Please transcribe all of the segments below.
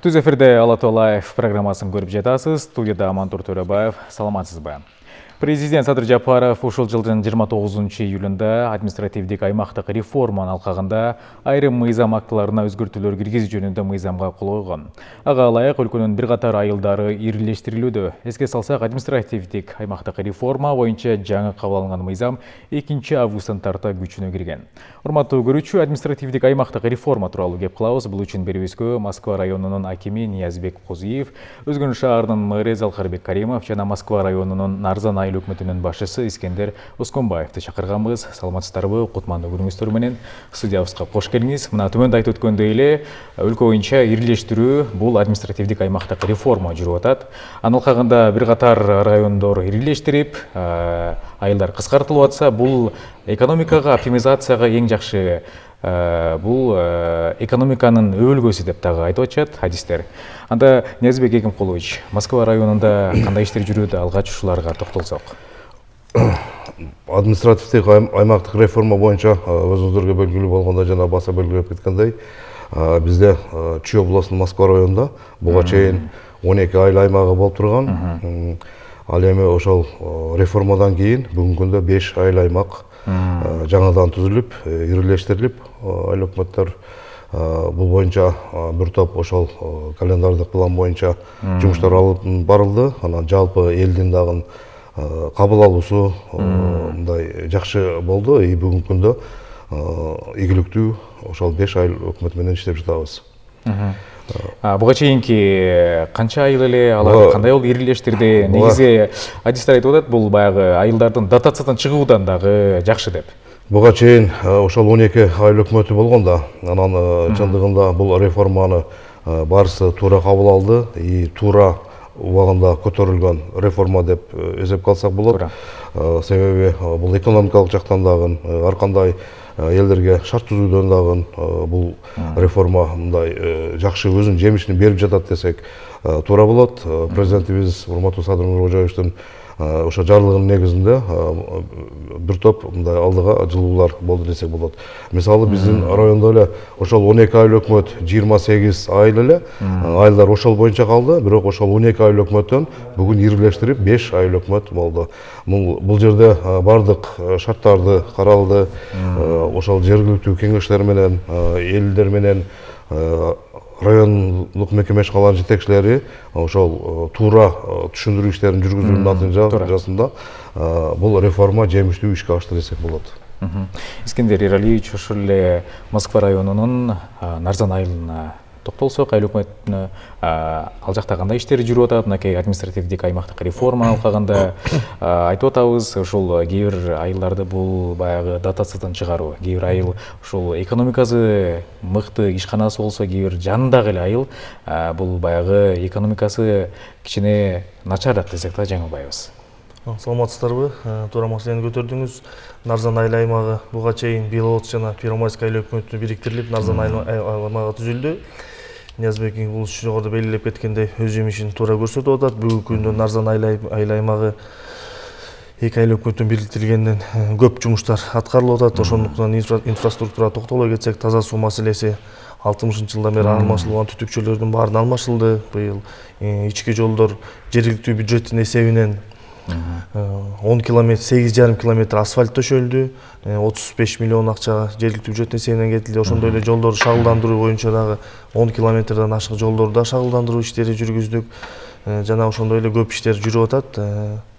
Түз эфирде Алатау Лайф программасын көріп жатасыз. Студияда Мантур Төребаев. Саламатсыз ба? Президент Садыр Жапаров ушул жылдын 29 июлунда административдик аймактык реформа алкагында айрым мыйзам актыларына өзгөртүүлөр киргизүү жөнүндө мыйзамга кол койгон. Ага ылайык өлкөнүн бир катар айылдары ирилештирилүүдө. Эске салсак, административдик аймактык реформа боюнча жаңы кабыл алынган мыйзам 2 августтан тарта күчүнө кирген. Урматтуу көрүүчү, административдик аймактык реформа тууралуу кеп кылабыз. Бул үчүн берүүбүзгө Москва районунун акими Ниязбек Козиев, Өзгөн шаарынын мэрі Залкарбек Каримов жана Москва районунун Нарзан айыл өкмөтүнүн башчысы Искендер Осконбаевди чакырганбыз. Саламатсыздарбы? Кутмандуу күнүңүздөр менен студиябызга кош келиңиз. Мына төмөндө айтып өткөндөй эле, өлкө боюнча ирилештирүү, бул административдик аймактык реформа жүрүп атат. Анын алкагында бир катар райондор ирилештирип, айылдар кыскартылып атса, бул экономикага, оптимизацияга эң жакшы, бул экономиканын өбөлгөсү деп дагы айтып атышат адистер. Анда Ниязбек Экимкулович, Москва районунда кандай иштер жүрүүдө, алгач ушуларга токтолсок. Административдик аймактык реформа боюнча өзүңүздөргө белгилүү болгондой жана баса белгилеп кеткендей, бизде Чүй областынын Москва районунда буга чейин 12 айыл аймагы болуп турган. Ал эми ошол реформадан кийин бүгүнкү күндө 5 айыл аймак жаңадан түзүлүп, ирилештирилип, айыл өкмөттөр бул боюнча бир топ ошол календардык план боюнча жумуштар алып барылды. Анан жалпы элдин дагы кабыл алуусу мындай жакшы болду. Бүгүнкү күндө ийгиликтүү ошол 5 айыл өкмөт менен иштеп жатабыз. Буга чейинки канча айыл эле, алар кандай болуп ирилештирди? Негизи адистер айтып атат, бул баягы айылдардын дотациядан чыгуудан дагы жакшы деп. Буга чейин ошол 12 айыл өкмөтү болгондо, анан чындыгында бул реформаны барысы туура кабыл алды, туура убагында көтөрүлгөн реформа деп эсепке алсак болот. Себеби бул экономикалык жактан дагы ар кандай элдерге шарт түзүүдөн дагы бул реформа мындай жакшы өзүнүн жемишин берип жатат десек туура болот. Президентибиз урматтуу Садыр Нуркожоевдун ошо жарлыгынын негизинде бир топ мындай алдыга жылуулар болду десек болот. Мисалы биздин райондо эле ошол 12 айыл өкмөт 28 айыл эле айылдар ошол боюнча калды, бирок ошол 12 айыл өкмөттөн бүгүн ирилештирип 5 айыл өкмөт болду. Бул жерде бардык шарттарды каралды, ошол жергиликтүү кеңештер менен, элдер менен, райондук мекеме ишканаларынын жетекчилери ошол туура түшүндүрүү иштерин жүргүзүүнүн натыйжасында бул реформа жемиштүү ишке ашты десек болот. Искендер Ералиевич, ошол эле Москва районунун Нарзан айылына токтолсок, айыл өкмөтүнө ал жакта кандай иштер жүрүп атат? Мынакей административдик аймактык реформа алкагында айтып атабыз, ошол кээ бир айылдарды бул баягы дотациядан чыгаруу, кээ бир айыл ошол экономикасы мыкты ишканасы болсо, кээ бир жанындагы эле айыл бул баягы экономикасы кичине начарат десек да жаңылбайбыз. Саламатсыздарбы? Туура маселени көтөрдүңүз. Нарзан айыл аймагы буга чейин Беловодск жана Первомайск айыл өкмөтүнө бириктирилип, Нарзан айыл аймагы түзүлдү. Ниязбек Экимкулович жогоруда белгилеп кеткендей өз жемишин туура көрсөтүп атат. Бүгүнкү күндө Нарзан айыл аймагы эки айыл өкмөтүнөн бириктирилгенден көп жумуштар аткарылып атат. Ошондуктан инфраструктурага токтоло кетсек, таза суу маселеси 60-жылдан бери алмашылган түтүкчөлөрдүн баарын алмашылды. Быйыл ички жолдор жергиликтүү бюджеттин эсебинен 10 километр, 8,5 километр асфальт төшөлдү. 35 миллион акча жергиликтүү бюджеттин эсебинен кетилди. Ошондой эле жолдорду шагылдандыруу боюнча дагы 10 километрден ашык жолдорду шагылдандыруу иштери жүргүздүк. Жана ошондой эле көп иштер жүрүп атат.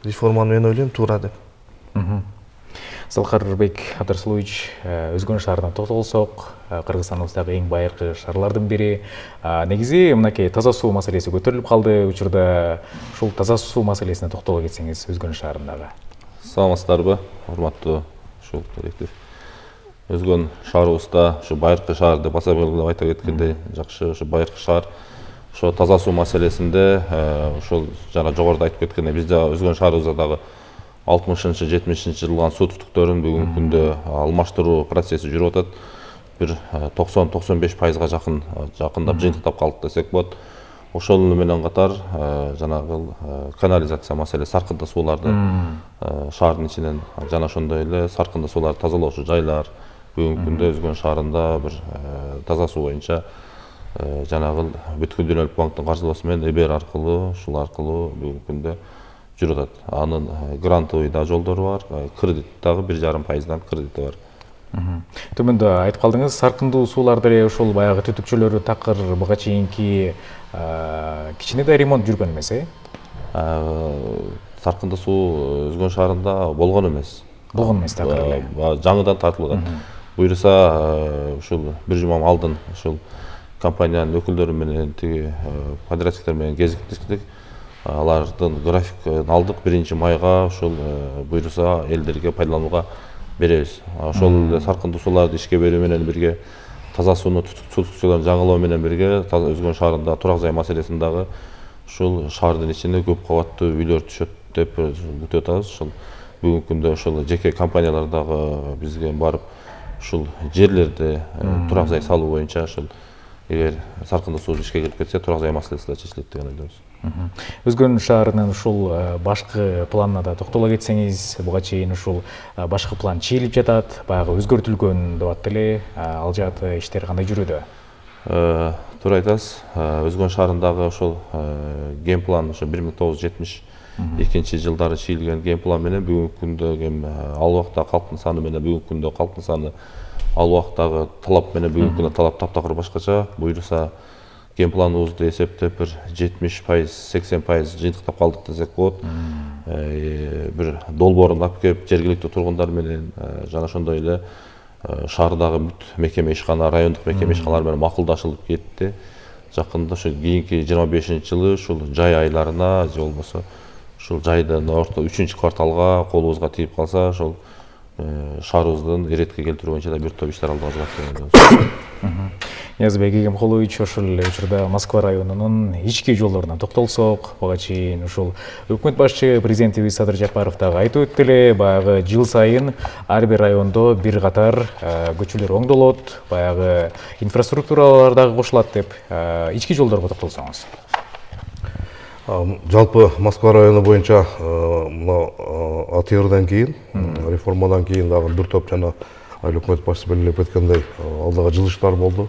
Реформаны мен ойлойм туура деп. Залкарбек Абдрасулович, Өзгөн шаарына токтолсок, Кыргызстаныбыздагы эң байыркы шаарлардын бири. Негизи мынакей таза суу маселеси көтөрүлүп калды. Учурда ушул таза суу маселесине токтоло кетсеңиз, Өзгөн шаарындагы. Саламатсыздарбы, урматтуу ушул коллектив. Өзгөн шаарыбызда ушу байыркы шаар деп баса белгилеп айта кеткендей, жакшы ушу байыркы шаар. Ошо таза суу маселесинде ушул жана жогоруда айтып кеткендей, бизде Өзгөн шаарыбызда дагы 60-70 жылган суу түтүктөрүн бүгүнкү күндө алмаштыруу процесси жүрүп атат. Бир 90-95%га жакындап жыйынтыктап калды десек болот. Ошол менен катар жанагы канализация маселеси, саркынды сууларды шаардын ичинен жана ошондой эле саркынды сууларды тазалоочу жайлар бүгүнкү күндө Өзгөн шаарында бир таза суу боюнча жанагы бүткүл дүйнөлүк банктын каржылоосу менен ЭБР аркылуу ушул аркылуу бүгүнкү күндө жүрүп атат. Анын грантовый да жолдору бар, кредит дагы 1,5%дан кредити бар. Төмөндө айтып калдыңыз, саркындуу сууларды эле ошол баягы түтүкчөлөрү такыр буга чейинки кичине да ремонт жүргөн эмес, Саркындуу суу Өзгөн шаарында болгон эмес. Болгон эмес такыр эле. Жаңыдан тартылган. Буюрса ушул бир жума алдын ушул компаниянын өкүлдөрү менен тиги подрядчиктер менен кезиктик. Алардын графикин алдык, 1-майга ушул буюрса элдерге пайдаланууга беребиз. Ошол эле саркындуу сууларды ишке берүү менен бирге таза сууну түтүкчөлөрдүн жаңылоо менен бирге Өзгөн шаарында турак жай маселесин дагы ушул шаардын ичине көп кабаттуу үйлөр түшөт деп күтүп атабыз. Ушул бүгүнкү күндө ошол жеке компаниялар дагы бизге барып ушул жерлерди турак жай салуу боюнча ушул эгер саркындуу суу ишке кирип кетсе турак жай маселеси да чечилет деген ойдобуз. Өзгөн шаарынын ушул башкы планына да токтоло кетсеңиз, буга чейин ушул башкы план чийилип жатат, баягы өзгөртүлгөн деп атты эле, ал жааты иштер кандай жүрүүдө? Туура айтасыз. Өзгөн шаарындагы ошол геймплан ошо 1972 жылдары чийилген геймплан менен бүгүнкү күндө ал убакта калктын саны менен бүгүнкү күндө калктын саны ал убактагы талап менен бүгүнкү күндө талап таптакыр башкача. Буюрса геймпланыбызды эсептеп бир 70%, 80% жыйынтыктап калдык десек болот. Бир долбоорун алып келип жергиликтүү тургундар менен жана ошондой эле шаардагы бүт мекеме ишкана, райондук мекеме ишканалар менен макулдашылып кетти. Жакында ошо кийинки 25-жылы ушул жай айларына же болбосо ушул жайдын орто 3-кварталга колубузга тийип калса, ошол шаарыбыздын иретке келтирүү боюнча да бир топ иштер алдыга чыгат. Ниязбек Игемкулович, ошол эле учурда Москва районунун ички жолдоруна токтолсок, буга чейин ушул өкмөт башчы президентибиз Садыр Жапаров дагы айтып өттү эле, баягы жыл сайын ар бир райондо бир катар көчөлөр оңдолот, баягы инфраструктуралар дагы кошулат деп, ички жолдорго токтолсоңуз. Жалпы Москва району боюнча мына АТРдан кийин, реформадан кийин дагы бир топ жана айыл өкмөт башчысы белгилеп кеткендей алдыга жылыштар болду.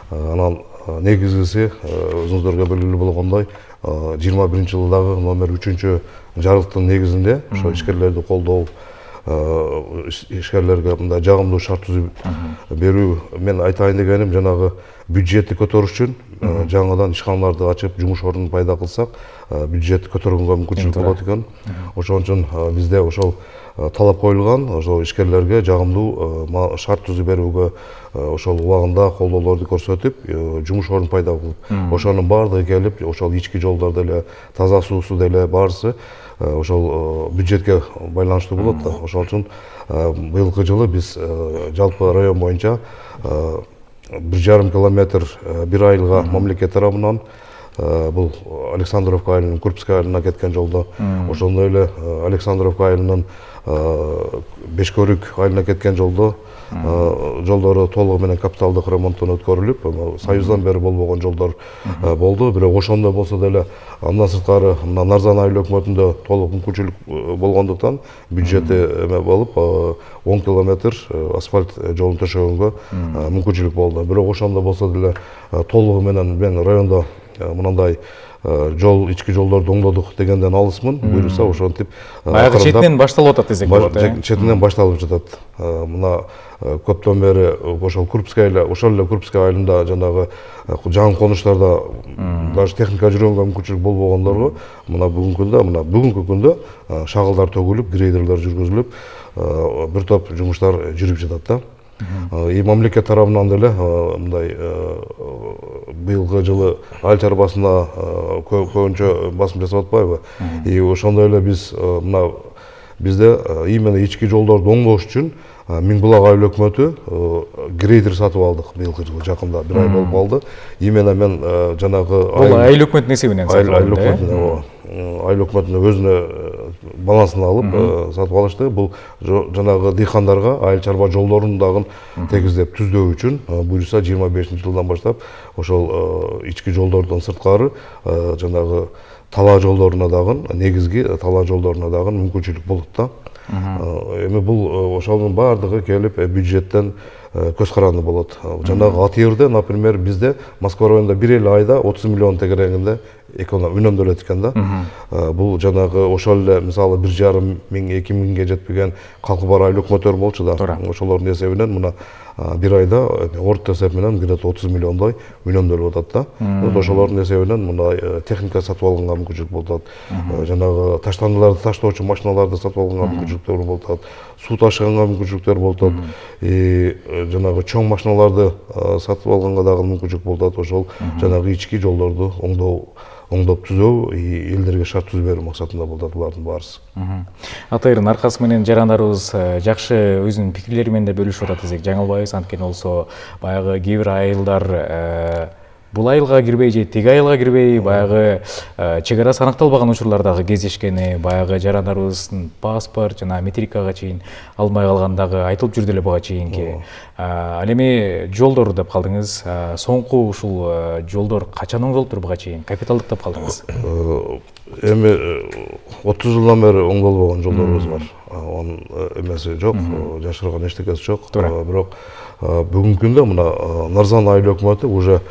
Анан негизгиси өзүңүздөргө белгилүү болгондой 21-жылдагы номер 3 жарыктын негизинде ошо ишкерлерди колдоо, ишкерлерге мындай жагымдуу шарт түзүп берүү. Мен айтайын дегеним, жанагы бюджетти көтөрүш үчүн жаңадан ишканаларды ачып жумуш ордун пайда кылсак, бюджетти көтөргөнгө мүмкүнчүлүк болот экен. Ошон үчүн бизде ошол талап коюлган, ошол ишкерлерге жагымдуу шарт түзүп берүүгө ошол убагында колдоолорду көрсөтүп, жумуш ордун пайда кылып, ошонун баардыгы келип, ошол ички жолдорду эле, таза суусу деле баарысы ошол бюджетке байланыштуу болот да. Ошон үчүн быйылкы жылы биз жалпы район боюнча 1,5 километр бир айылга мамлекет тарабынан, бул Александровка айылынын Курбская айылына кеткен жолдо, ошондой эле Александровка айылынын Бешкөрүк айылына кеткен жолдору толугу менен капиталдык ремонттон өткөрүлүп, Союздан бери болбогон жолдор болду. Бирок ошондой болсо деле андан сырткары Нарзан айыл өкмөтүндө толук мүмкүнчүлүк болгондуктан бюджети эме болуп 10 километр асфальт жолун төшөгөнгө мүмкүнчүлүк болду. Бирок ошондой болсо деле толугу менен мен райондо мындай жол, ички жолдорду оңдодук дегенден алысмын. Буюрса ошентип баягы четинен башталып атат десек болот. Четинен башталып жатат. Мына көптөн бери ошол Курбская айылында жанагы жаңы конуштарда даже техника жүргөнгө мүмкүнчүлүк болбогондорго бүгүнкү күндө шагылдар төгүлүп, грейдерлер жүргүзүлүп, бир топ жумуштар жүрүп жатат да. Мамлекет тарабынан деле мындай быйылкы жылы айыл чарбасына көбүнчө басым жасап атпайбы? Ошондой эле бизде именно ички жолдорду оңдош үчүн Миңбулак айыл өкмөтү грейдер сатып алдык быйылкы жылы, жакында бир ай болуп калды. Именно мен жанагы айыл өкмөтүнүн эсебинен сатып алдым. Айыл өкмөтүнүн өзүнө балансына алып сатып алышты. Бул жанагы дыйкандарга айыл чарба жолдорун дагы тегиздеп түздөө үчүн буюрса 25-жылдан баштап ошол ички жолдордон сырткары жанагы талаа жолдоруна дагы, негизги талаа жолдоруна дагы мүмкүнчүлүк болот да. Эми бул ошонун баардыгы келип бюджеттен көз каранды болот. Жанагы Атыйырда, например, бизде Москва районунда бир эле айда 30 миллион тегерегинде үнөмдөлөт экен да. Бул жанагы ошол эле мисалы 1,5 миң, 2 миңге жетпеген калкы бар айлык өкмөттөр болчу да. Ошолордун эсебинен мына бир айда орто эсеп менен где-то 30 миллиондой үнөмдөлүп атат да. Ошолордун эсебинен мына техника сатып алганга мүмкүнчүлүк болуп атат. Жанагы таштандыларды таштоочу машиналарды сатып алганга мүмкүнчүлүктөр болуп атат. Суу ташыганга мүмкүнчүлүктөр болуп атат. Жанагы чоң машиналарды сатып алганга дагы мүмкүнчүлүк болуп атат. Ошол жанагы ички жолдорду оңдоп түзөө, элдерге шарт түзүп берүү максатында болуп атат булардын баарысы. Атайырдын аркасы менен жарандарыбыз жакшы өзүнүн пикирлери менен да бөлүшүп атат десек жаңылбайбыз. Анткени болсо баягы кээ бир айылдар бул айылга кирбей же тиги айылга кирбей баягы чек ара санакталбаган учурлардагы кездешкени, баягы жарандарыбыздын паспорт жана метрикага чейин албай калгандагы айтылып жүрдү эле буга чейинки. Ал эми жолдор деп калдыңыз. Соңку ушул жолдор качан оңдолуптур буга чейин? Капиталдык деп калдыңыз. Эми 30 жылдан бери оңдолбогон жолдорубуз бар. Анын эмеси жок, жашырган эчтекеси жок. Бирок бүгүнкү күндө мына Нарзан айыл өкмөтү уже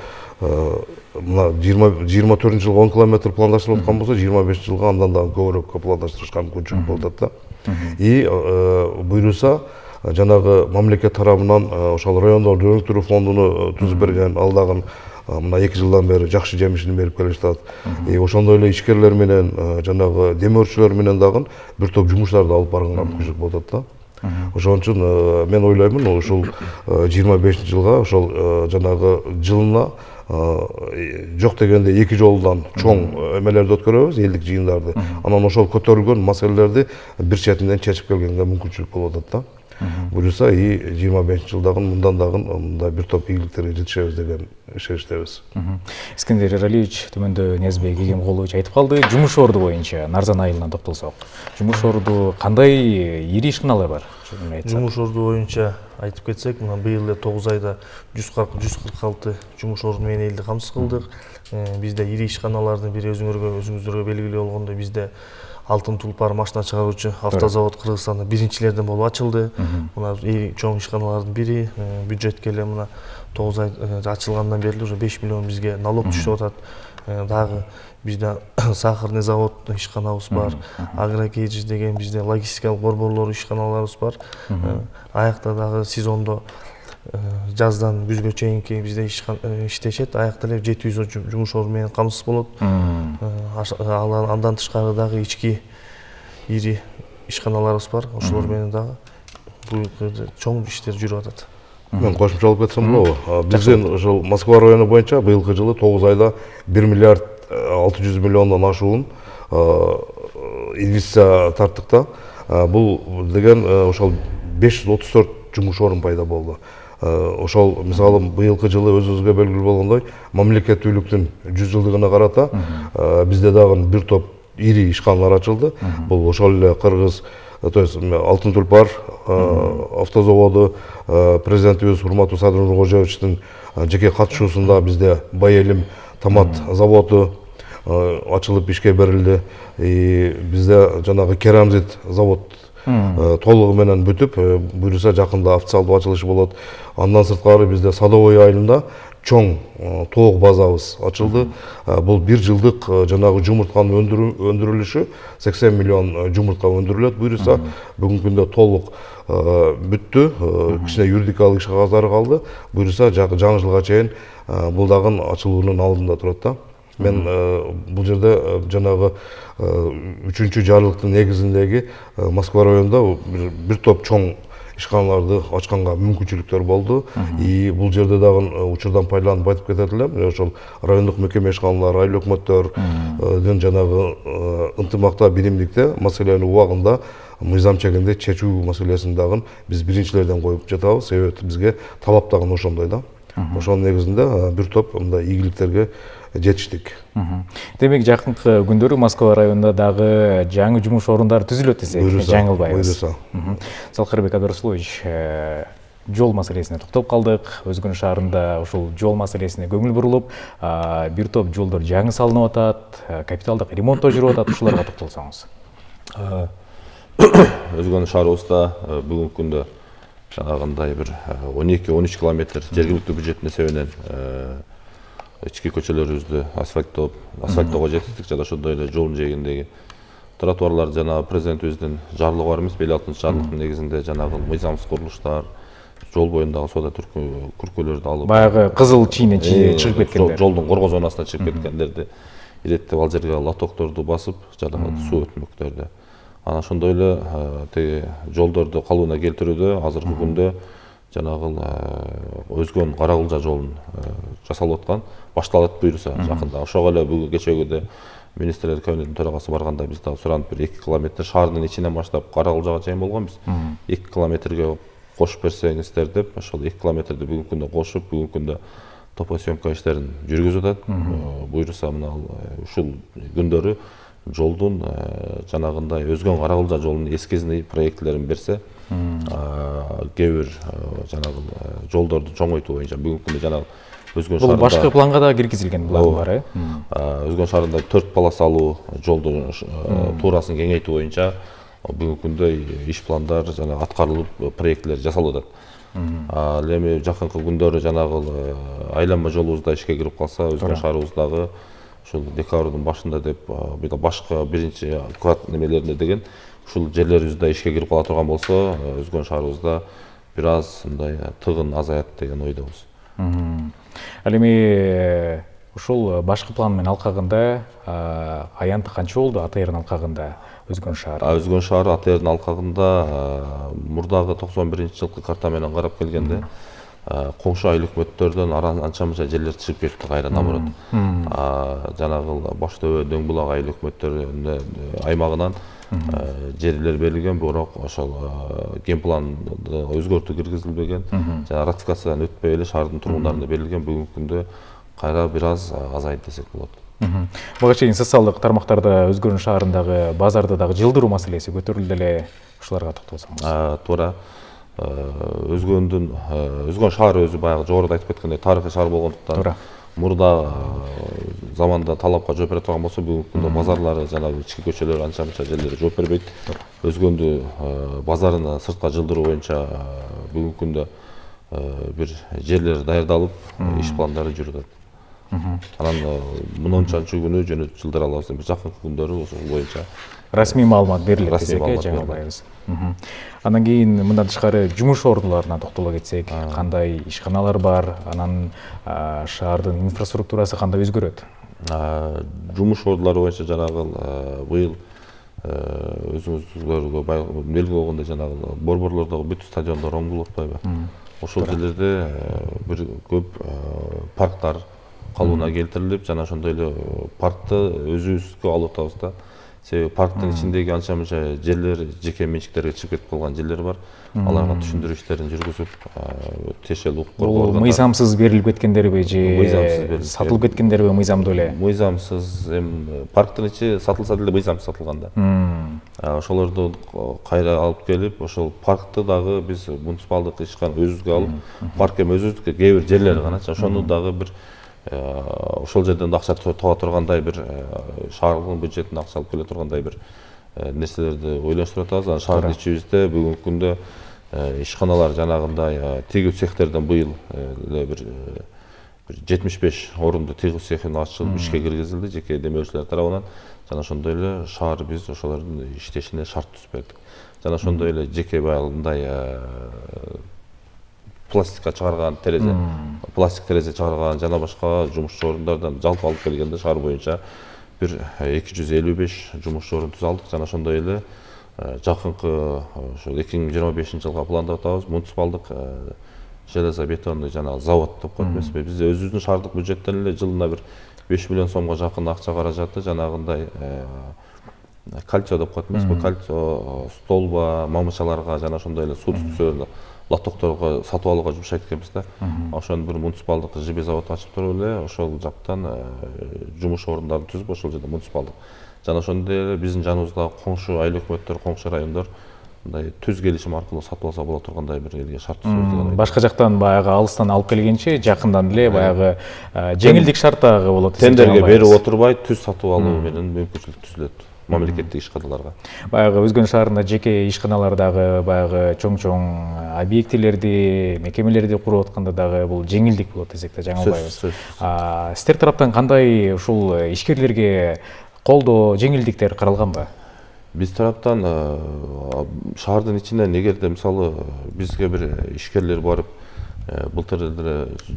мына 24 жылга 10 километр пландаштырып аткан болсо, 25 жылга андан да көбүрөөк пландаштырышка мүмкүнчүлүк болуп атат да. Буйруса жанагы мамлекет тарабынан ошол райондорду өнүктүрүү фондуну түзүп берген, ал дагы мына 2 жылдан бери жакшы жемишин берип келишат. Ошондой эле ишкерлер менен жанагы демөөрчүлөр менен дагы бир топ жумуштарды алып барганга мүмкүнчүлүк болуп атат да. Ошон үчүн мен ойлоймун, ушул 25 жылга ошол жанагы жылына жок дегенде 2 жолдан чоң эмелерди өткөрөбүз, элдик жыйындарды. Анан ошол көтөрүлгөн маселелерди бир четинен чечип келгенге мүмкүнчүлүк болуп атат да. Буюрса 25 жылдагы мындан дагы мындай бир топ ийгиликтерге жетишебиз деген ишеничтебиз. Искендер Эралиевич төмөндө Ниязбек Эгемкулович айтып калды. Жумуш орду боюнча Нарзан айылына токтолсок. Жумуш орду кандай ири ишканалар бар? Жумуш орду боюнча айтып кетсек, мына быйыл 9 айда 146 жумуш орду менен элди камсыз кылдык. Бизде ири ишканалардын бири өзүңүздөргө белгилүү болгондой, бизде Алтын Тулпар машина чыгаруучу автозавод Кыргызстанда биринчилерден болуп ачылды. Мына чоң ишканалардын бири, бюджетке эле мына 9 ай ачылгандан бери уже 5 миллион бизге налог түшүп атат. Дагы бизде сахарный завод ишканабыз бар, Агрокейдж деген бизде логистикалык борборлор ишканаларыбыз бар. Аякта дагы сезондо жаздан күзгө чейинки бизде иштешет. Аякта эле 700 жумуш орду менен камсыз болот. Андан тышкары дагы ички ири ишканаларыбыз бар. Ошолор менен дагы чоң иштер жүрүп атат. Мен кошумчалап кетсем болобу? Биздин ошол Москва району боюнча быйылкы жылы 9 айда 1 миллиард 600 миллиондон ашуун инвестиция тарттык да. Бул деген ошол 534 жумуш орун пайда болду. Ошол мисалы быйылкы жылы өзүбүзгө белгилүү болгондой мамлекеттүүлүктүн 100 жылдыгына карата бизде дагы бир топ ири ишканалар ачылды. Бул ошол эле Кыргыз, то есть Алтын Тулпар автозаводу, президентибиз урматтуу Садыр Нуркожоевичтин жеке катышуусунда бизде Байэлим томат заводу ачылып ишке берилди. Бизде жанагы керамзит завод толугу менен бүтүп, буюрса жакында официалдуу ачылышы болот. Андан сырткары бизде Садовой айылында чоң тоок базабыз ачылды. Бул 1 жылдык жанагы жумуртканын өндүрүлүшү 80 миллион жумуртка өндүрүлөт. Буюрса бүгүнкү күндө толук бүттү. Кичине юридикалык иш кагаздары калды. Буюрса жаңы жылга чейин бул дагы ачылуунун алдында турат да. Мен бул жерде жанагы 3-чү жарлыктын негизиндеги Москва районунда бир топ чоң ишканаларды ачканга мүмкүнчүлүктөр болду. Бул жерде дагы учурдан пайдаланып айтып кетет элем. Ошол райондук мекеме ишканалар, айыл өкмөттөрдүн жанагы ынтымакта, биримдикте маселени убагында мыйзам чегинде чечүү маселесин дагы биз биринчилерден коюп жатабыз. Себеби бизге талап дагы ошондой да. Ошонун негизинде бир топ мындай игиликтерге жетиштик. Демек жакынкы күндөрү Москва районунда дагы жаңы жумуш орундары түзүлөт десек, жаңылбайбыз. Салкарбек Абдрасулович, жол маселесине токтоп калдык. Өзгөн шаарында ушул жол маселесине көңүл бурулуп, бир топ жолдор жаңы салынып атат, капиталдык ремонттоо жүрүп атат. Ушуларга токтолсоңуз. Өзгөн шаарыбызда бүгүнкү күндө жанагындай бир 12-13 километр жергиликтүү бюджеттин эсебинен ички көчөлөрүбүздү асфальттоого жетиштик жана ошондой эле жолдун жээгиндеги тротуарлар жана президентибиздин жарлыгы бар эмес, 56 жарлыктын негизинде жанагы мыйзамсыз курулуштар, жол боюндагы соода күркөлөрдү алып, баягы кызыл чийинен чыгып кеткендер, жолдун коргоо зонасына чыгып кеткендерди иреттеп ал жерге лотокторду басып, жанагы суу өтмөктөрдү. Анан ошондой эле тиги жолдорду калыбына келтирүүдө азыркы күндө жанагы Өзгөн Каракылжа жолун жасалып аткан, башталат буюрса жакында. Ошого эле бүгүн кечегиде министрлер кабинетинин төрагасы барганда биз дагы суранып, бир 2 километр шаардын ичинен баштап Каракылжага чейин болгонбуз. 2 километрге кошуп берсеңиздер деп, ошол 2 километрди бүгүнкү күндө кошуп, бүгүнкү күндө топосъемка иштерин жүргүзүп атат. Буюрса мына ушул күндөрү жолдун жанагындай Өзгөн Каракылжа жолунун эскизный проектилерин берсе, кээ бир жанагы жолдорду чоңойтуу боюнча бүгүнкү күндө жанагы Өзгөн шаарында башкы планга да киргизилген булардын баары. Өзгөн шаарында 4 полосалуу жолдун туурасын кеңейтүү боюнча бүгүнкү күндө иш пландар жана аткарылып проектилер жасалып атат. Ал эми жакынкы күндөрү жанагы айланма жолубузда ишке кирип калса, Өзгөн шаарыбыздагы ушул декабрдын башында деп башка биринчи квад немелеринде деген ушул жерлерибизде ишке кирип кала турган болсо, Өзгөн шаарыбызда бир аз мындай тыгын азаят деген ойдобуз. Ал эми ушул башкы план менен алкагында аянты канча болду АТРдын алкагында Өзгөн шаары? Өзгөн шаары АТРдын алкагында мурдагы 91-жылкы карта менен карап келгенде коңшу айыл өкмөттөрдөн анча мынча жерлер чыгып кетти кайра наоборот. Жанагы Баш Төбө, Дөң булак айыл өкмөттөрүнүн аймагынан жерлер берилген, бирок ошол генпланды өзгөртүү киргизилбеген, жана ратификациядан өтпөй эле шаардын тургундарына берилген. Бүгүнкү күндө кайра бир аз азайып десек болот. Буга чейин социалдык тармактарда Өзгөн шаарындагы базарды дагы жылдыруу маселеси көтөрүлдү эле, ушуларга токтолсоңуз. Туура. Өзгөн шаары өзү баягы жогоруда айтып кеткендей тарыхый шаар болгондуктан мурда заманда талапка жооп бере турган болсо, бүгүнкү күндө базарлары жанагы ички көчөлөр анча мынча жерлери жооп бербейт. Өзгөндү базарына сыртка жылдыруу боюнча бүгүнкү күндө бир жерлер даярдалып, иш пландары жүрүп атат. Анан мынчанчы күнү жөнөтүп жылдыра алабыз деп жакынкы күндөрү ошол боюнча расмий маалымат берилет десек, жаңылбайбыз. Андан кийин мындан тышкары жумуш ордуларына токтоло кетсек, кандай ишканалар бар, анан шаардын инфраструктурасы кандай өзгөрөт? Жумуш ордулары боюнча жанагы быйыл өзүңүзгө белгилүү болгондой жанагы борборлордогу бүт стадиондор оңдолуп атпайбы? Ошол жерлерде бир көп парктар калыбына келтирилип, жана ошондой эле паркты өзүбүзгө алып атабыз да. Себеби парктын ичиндеги анча мынча жерлер жеке менчиктерге чыгып кетип калган жерлер бар. Аларга түшүндүрүү иштерин жүргүзүп, тиешелүү укук коргоо органдары. Мыйзамсыз берилип кеткендерби же сатылып кеткендерби мыйзамдуу эле? Мыйзамсыз, эми парктын ичи сатылса деле мыйзамсыз сатылган да. Ошолорду кайра алып келип, ошол паркты дагы биз муниципалдык ишкана өзүбүзгө алып, парк эми өзүбүздүкү кээ бир жерлери ганачы, ошону дагы бир ошол жерден акча таба тургандай бир шаардын бюджетине акча алып келе тургандай бир нерселерди ойлонуштуруп атабыз. Анан шаардын ичибизде бүгүнкү күндө ишканалар жанагындай тигүү цехтерден быйыл эле бир 75 орундуу тигүү цехин ачылып ишке киргизилди жеке демөөрчүлөр тарабынан. Жана ошондой эле шаар биз ошолордун иштешине шарт түзүп бердик. Жана ошондой эле жеке баягындай пластикка чыгарган терезе, пластик терезе чыгарган жана башка жумушчу орундардан жалпы алып келгенде шаар боюнча бир 255 жумушчу орун түзүп жана ошондой эле жакынкы ошол 2025-жылга пландап атабыз муниципалдык железобетонный жана завод деп коет эмеспи. Биз өзүбүздүн шаардык бюджеттен эле жылына бир 5 миллион сомго жакын акча каражаты жанагындай кальцо деп коет эмеспи, кальцо столба, мамычаларга жана ошондой эле суу түтүкчөлөрүнө лотокторго сатып алууга жумшайт экенбиз да. Ошону бир муниципалдык ЖБ завод ачып туруп эле ошол жактан жумуш орундарын түзүп, ошол жерде муниципалдык. Жана ошондой эле биздин жаныбыздагы коңшу айыл өкмөттөр, коңшу райондор мындай түз келишим аркылуу сатып алса боло тургандай бир элге шарт түзүлдү. Башка жактан баягы алыстан алып келгенче жакындан эле баягы жеңилдик шарттагы болот. Тендерге берип отурбай түз сатып алуу менен мүмкүнчүлүк түзүлөт. мамлекеттик ишканаларга. Баягы Өзгөн шаарында жеке ишканалардагы баягы чоң объектилерди, мекемелерди куруп атканда дагы бул жеңилдик болот десек да жаңылбайбыз. Сиздер тараптан кандай ушул ишкерлерге колдоо, жеңилдиктер каралганбы? Биз тараптан шаардын ичинен эгерде мисалы бизге бир ишкерлер барып былтыр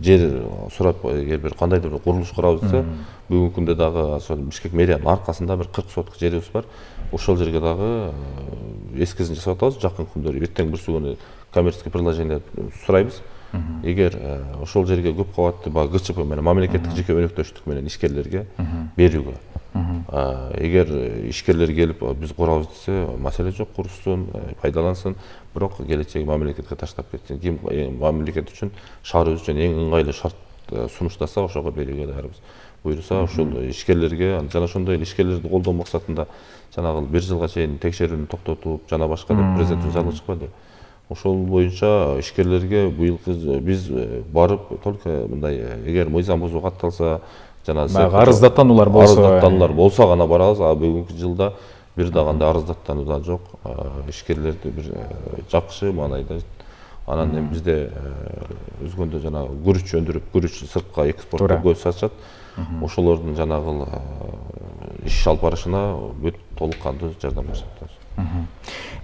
жер сурап эгер бир кандайдыр бир курулуш курабыз десе, бүгүнкү күндө дагы ошол Бишкек мэриянын аркасында бир 40 соттук жерибиз бар. Ошол жерге дагы эскизин жасап атабыз. Жакын күндөрү эртең бир күнү коммерческий предложение сурайбыз. Эгер ошол жерге көп кабаттуу баягы ГЧП менен мамлекеттик жеке өнөктөштүк менен ишкерлерге берүүгө. Эгер ишкерлер келип биз курабыз десе, маселе жок, курсун, пайдалансын, бирок келечеги мамлекетке таштап кетсин. Ким мамлекет үчүн, шаарыбыз үчүн эң ыңгайлуу шарт сунуштаса, ошого берүүгө даярбыз. Буюрса, ушул ишкерлерге жана ошондой эле ишкерлерди колдоо максатында жанагы 1 жылга чейин текшерүүнү токтотуп, жана башка деп президенттин жарлыгы чыкпады. Ошол боюнча ишкерлерге быйылкы биз барып только мындай эгер мыйзам бузуу катталса, жана арыздаттануулар болсо гана барабыз. А бүгүнкү жылда бир да кандай арыздаттануу да жок. Ишкерлерди бир жакшы маанайда анан эми бизде Өзгөндө жана күрүч өндүрүп, күрүч сыртка экспорттоп көз сачат. Ошолордун жанагы иш алып барышына бүт толук кандуу жардам көрсөтөбүз.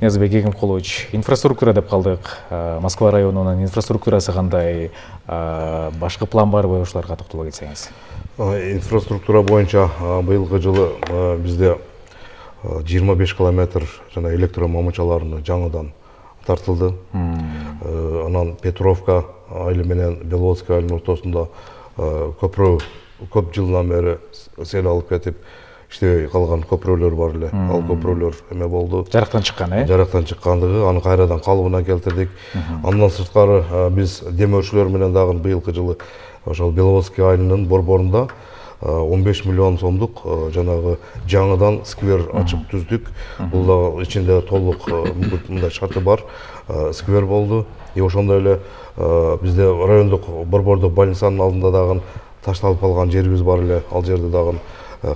Ниязбек Эгемкулович, инфраструктура деп калдык. Москва районунун инфраструктурасы кандай? Башка план барбы, ушуларга токтоло кетсеңиз? Инфраструктура боюнча быйылкы жылы бизде 25 километр жана электромамычаларыны жаңыдан тартылды. Анан Петровка айылы менен Беловодская айылынын ортосунда көпүрө көп жылдан бери сел алып кетип иштебей калган көпүрөлөр бар эле. Ал көпүрөлөр эме болду. Жарыктан чыккан, Жарыктан чыккандыгы, аны кайрадан калыбына келтирдик. Андан сырткары биз демөөрчүлөр менен дагы быйылкы жылы ошол Беловодская айылынын борборунда 15 миллион сомдук жанагы жаңыдан сквер ачып түздүк. Бул да ичинде толук мындай шарты бар сквер болду. Ошондой эле бизде райондук борбордук больницанын алдында дагы ташталып калган жерибиз бар эле. Ал жерди дагы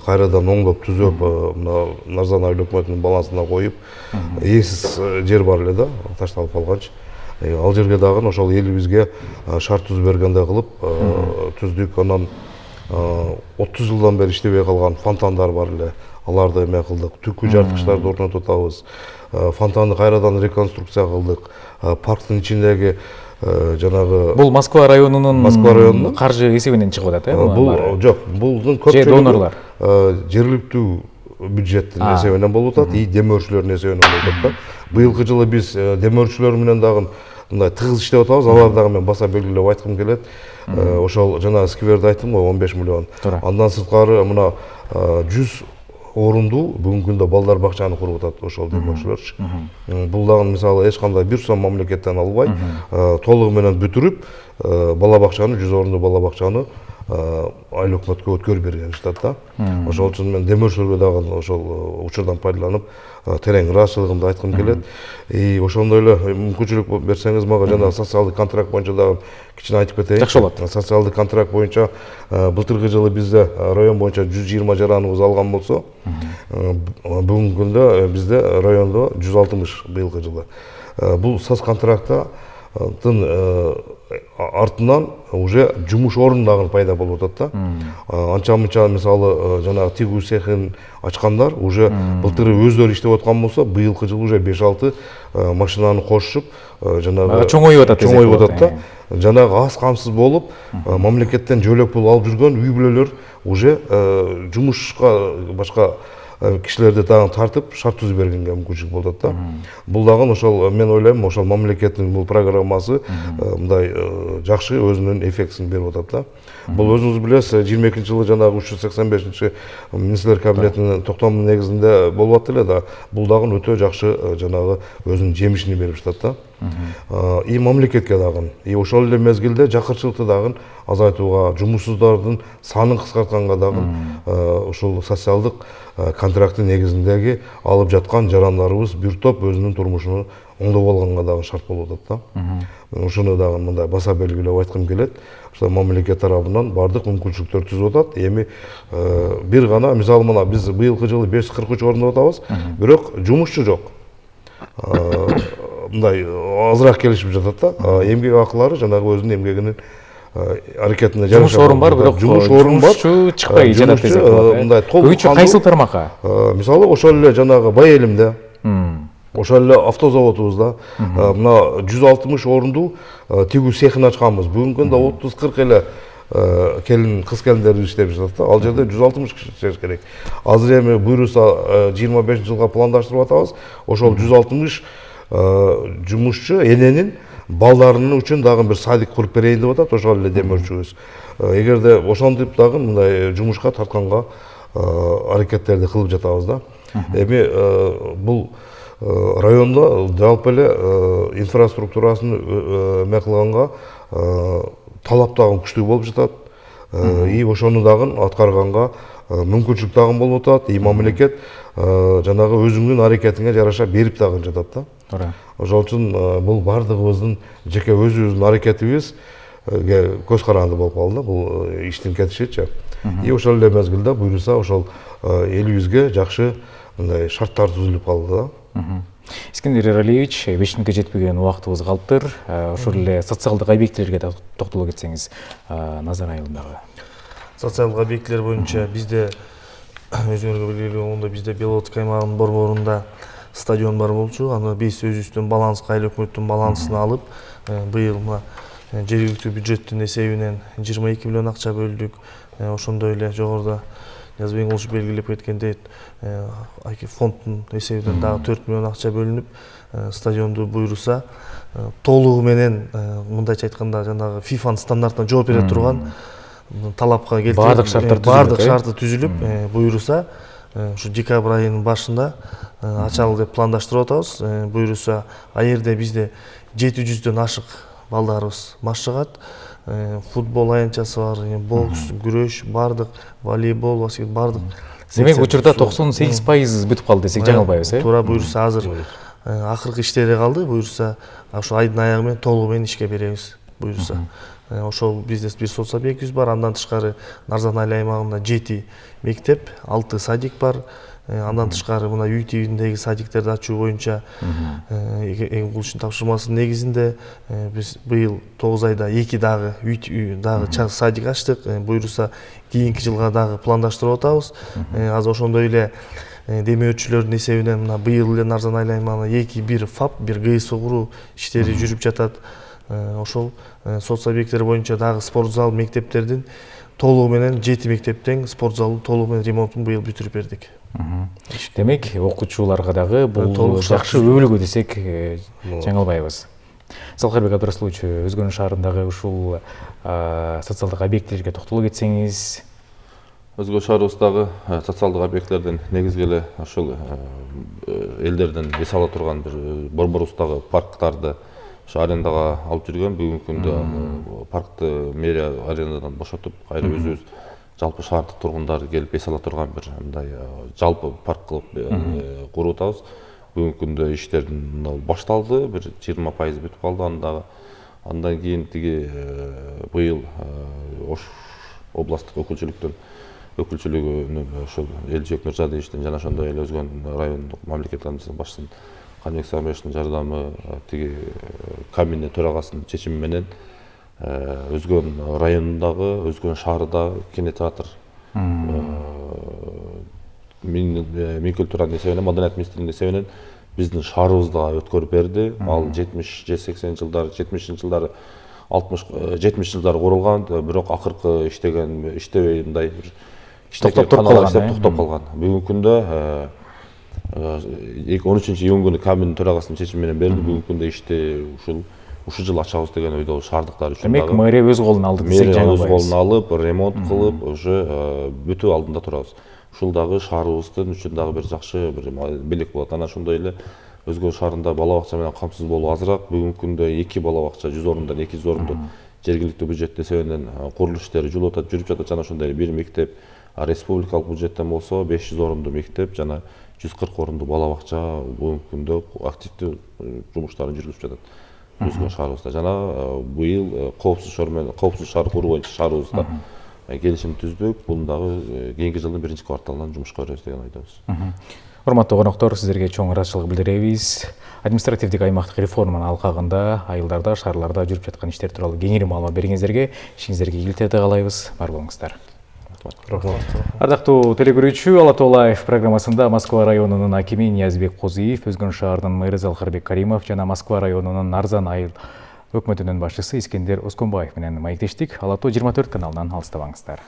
кайрадан оңдоп түзөп, мына Нарзан айыл өкмөтүнүн балансына коюп, ээсиз жер бар эле да, ташталып калганчы. Ал жерге дагы ошол элибизге шарт түзүп бергендей кылып түздүк. Анан 30 жылдан бери иштебей калган фонтандар бар эле. Аларды эме кылдык. Түкү жарткычтарды орнотуп атабыз. Фонтанды кайрадан реконструкция кылдык. Парктын ичиндеги жанагы бул Москва районунун каржы эсебинен чыгып атат, бул жок, булдун көпчүлүгү донорлор жергиликтүү бюджеттин эсебинен болуп атат, и демөөрчүлөрдүн эсебинен болуп атат да. Быйылкы жылы биз демөөрчүлөр менен дагы мындай тыгыз иштеп атабыз. Алар дагы мен баса белгилеп айткым келет. Ошол жана скверди айттым го 15 миллион. Андан сырткары мына 100 орундуу бүгүнкү күндө балдар бакчаны куруп атат ошол демөөрчүлөр. Бул дагы мисалы эч кандай бир сом мамлекеттен албай, толугу менен бүтүрүп, бала бакчаны 100 орундуу бала бакчаны айыл өкмөткө өткөрүп бергенишет да. Ошол үчүн мен демөөрчүлөргө дагы ошол учурдан пайдаланып терең ыраазычылыгымды айткым келет. Ошондой эле мүмкүнчүлүк берсеңиз мага жана социалдык контракт боюнча дагы кичине айтып кетейин. Жакшы болот. Социалдык контракт боюнча былтыркы жылы бизде район боюнча 120 жараныбыз алган болсо, бүгүнкү күндө бизде райондо 160 быйылкы жылы. Бул соцконтракттын артынан уже жумуш орун дагы пайда болуп атат да. Анча-мынча мисалы жанагы тигүү цехин ачкандар уже былтыры өздөрү иштеп аткан болсо, быйылкы жылы уже 5-6 машинаны кошушуп жанагы чоңоюп атат да. Жанагы аз камсыз болуп, мамлекеттен жөлөк пул алып жүргөн үй бүлөлөр уже жумушка башка кишилерди дагы тартып шарт түзүп бергенге мүмкүнчүлүк болот да. Бул дагы ошол мен ойлойм, ошол мамлекеттин бул программасы мындай жакшы өзүнүн эффектин берип атат да. Бул өзүңүз билесиз, 22-жылы жанагы 385 министрлер кабинетинин токтомунун негизинде болуп атты эле да. Бул дагы өтө жакшы жанагы өзүнүн жемишин берип жатат да. И мамлекетке дагы, и ошол эле мезгилде жакырчылыкты дагы азайтууга, жумушсуздардын санын кыскартканга дагы ушул социалдык контракттын негизиндеги алып жаткан жарандарыбыз бир топ өзүнүн турмушун оңдоп алганга дагы шарт болуп атат да. Ушуну дагы мындай баса белгилеп айткым келет. Мамлекет тарабынан бардык мүмкүнчүлүктөр түзүп атат. Эми бир гана мисалы мына биз быйылкы жылы 543 орындоп атабыз, бирок жумушчу жок. Мындай азыраак келишип жатат да. Эмгек акылары жанагы өзүнүн эмгегинин аракетине жараша. Жумуш орун бар, бирок жумушчу чыкпай жатат десек болот. Мындай Көбүнчө кайсыл тармакка? Мисалы ошол эле жанагы Бай Элимде, ошол эле автозаводубузда мына 160 орунду тигүү цехин ачканбыз. Бүгүнкү күндө 30-40 эле келин, кыз келиндер иштеп жатат да. Ал жерде 160 киши иштеш керек. Азыр эми буйруса 25-жылга пландаштырып атабыз. Ошол 160 жумушчу эненин балдарынын үчүн дагы бир садик куруп берейин деп атат, ошол эле демөөрчүбүз. Эгерде ошентип дагы мындай жумушка тартканга аракеттерди кылып жатабыз да. Эми бул райондо жалпы эле инфраструктурасын эме кылганга талап дагы күчтүү болуп жатат. И ошону дагы аткарганга мүмкүнчүлүк дагы болуп атат. И мамлекет жанагы өзүңдүн аракетиңе жараша берип дагы жатат да. Ошол үчүн бул бардыгыбыздын жеке өзүбүздүн аракетибизге көз каранды болуп калды да, бул иштин кетишичи. И ошол эле мезгилде буйруса ошол элибизге жакшы мындай шарттар түзүлүп калды да. Искендер Эралиевич, 5 мүнөткө жетпеген убактыбыз калыптыр. Ошол эле социалдык объектилерге токтоло кетсеңиз, назар айылындагы. Социалдык объектилер боюнча бизде өзүңөргө белгилүү болгондой бизде Беловодская аймагынын борборунда стадион бар болчу. Аны биз өзүбүздүн баланска, айыл өкмөттүн балансына алып, быйыл мына жергиликтүү бюджеттин эсебинен 22 миллион акча бөлдүк. Ошондой эле жогоруда Ниязбек Кулчу белгилеп кеткендей, фонддун эсебинен дагы 4 миллион акча бөлүнүп, стадионду буйруса толугу менен, мындайча айтканда, жанагы ФИФАнын стандартына жооп бере турган талапка келтирип, бардык шарты түзүлүп, буйруса ушу декабрь айынын башында ачалы деп пландаштырып атабыз. Буйруса а жерде бизде 700дөн ашык балдарыбыз машыгат. Футбол аянтчасы бар, бокс, күрөш, бардык, волейбол, баскет, бардык. Демек учурда 98% бүтүп калды десек жаңылбайбыз, Туура, буйруса азыр акыркы иштери калды. Буйруса ошо айдын аягы менен толугу менен ишке беребиз. Буйруса ошол бизде бир соцобъектибиз бар. Андан тышкары Нарзан айыл аймагында 7 мектеп, 6 садик бар. Андан тышкары мына үй тибиндеги садиктерди ачуу боюнча Эң Кулчунун тапшырмасынын негизинде биз быйыл 9 айда 2 дагы үй дагы садик ачтык. Буйруса кийинки жылга дагы пландаштырып атабыз. Азыр ошондой эле демөөрчүлөрдүн эсебинен мына быйыл эле Нарзан айыл аймагында 2-1 ФАП, 1 ГСО куруу иштери жүрүп жатат. Ошол соц объекттер боюнча дагы спорт зал, мектептердин толугу менен 7 мектептен спорт залдын толугу менен ремонтун быйыл бүтүрүп бердик. Демек, окуучуларга дагы бул жакшы өбөлгө десек жаңылбайбыз. Салкарбек Абдрасулович, Өзгөн шаарындагы ушул социалдык объектилерге токтоло кетсеңиз. Өзгөн шаарыбыздагы социалдык объектилерден негизги эле ошол элдерден эс ала турган бир борборубуздагы парктарды арендага алып жүргөн. Бүгүнкү күндө паркты мэрия арендадан бошотуп, кайра өзүбүз жалпы шаардык тургундар келип эс ала турган бир мындай жалпы парк кылып куруп атабыз. Бүгүнкү күндө иштердин башталды, бир 20% бүтүп калды. Андан кийин тиги быйыл Ош областтык өкүлчүлүгүнүн ошол Элжек Нуржадиевичтин жана ошондой эле Өзгөн райондук мамлекет кадымчысынын башчысынын Каныбек Сагынбаевичтин жардамы, тиги комиссия төрагасынын чечими менен Өзгөн районундагы, Өзгөн шаарындагы кинотеатр Минкультуранын эсебинен, Маданият министрлигинин эсебинен биздин шаарыбызда өткөрүп берди. Ал 70-80 жылдары, 70-жылдары, 60-70 жылдары курулган, бирок акыркы иштебей мындай бир токтоп калган. Бүгүнкү күндө 13-июнь күнү комиссиянын төрагасынын чечими менен берди. Бүгүнкү күндө ишти ушул жыл ачабыз деген ойдо шаардыктар үчүн. Демек, мэрия өз колуна алды десек жаңылбайбыз. Өз колуна алып, ремонт кылып, уже бүтүү алдында турабыз. Ушул дагы шаарыбыздын үчүн дагы бир жакшы бир белек болот. Анан ошондой эле Өзгөн шаарында бала бакча менен камсыз болуу азыраак. Бүгүнкү күндө 2 бала бакча 100 орундан 200 орунду жергиликтүү бюджет эсебинен курулуш иштери жолу атат жүрүп жатат жана ошондой бир мектеп, республикалык бюджеттен болсо 500 орунду мектеп жана 140 орунду бала бакча бүгүнкү күндө активдүү жумуштарын жүргүзүп жатат өзгөн шаарыбызда. Жана быйыл коопсуз шаар куруу боюнча шаарыбызда келишим түздүк. Бул дагы кийинки жылдын 1-кварталынан жумушка киребиз деген ойдобуз. Урматтуу коноктор, сиздерге чоң ыраазычылык билдиребиз. Административдик аймактык реформанын алкагында айылдарда, шаарларда жүрүп жаткан иштер тууралуу кеңири маалымат бергениңиздерге, ишиңиздерге ийгиликтер каалайбыз. Бар болуңуздар. Ардактуу телекөрүүчү, Ала Тоо Лайв программасында Москва районунун акими Ниязбек Козиев, Өзгөн шаарынын мэрі Залкарбек Каримов жана Москва районунун Нарзан айыл өкмөтүнүн башчысы Искендер Осконбаев менен маектештик. Ала Тоо 24 каналынан алыстабаңыздар.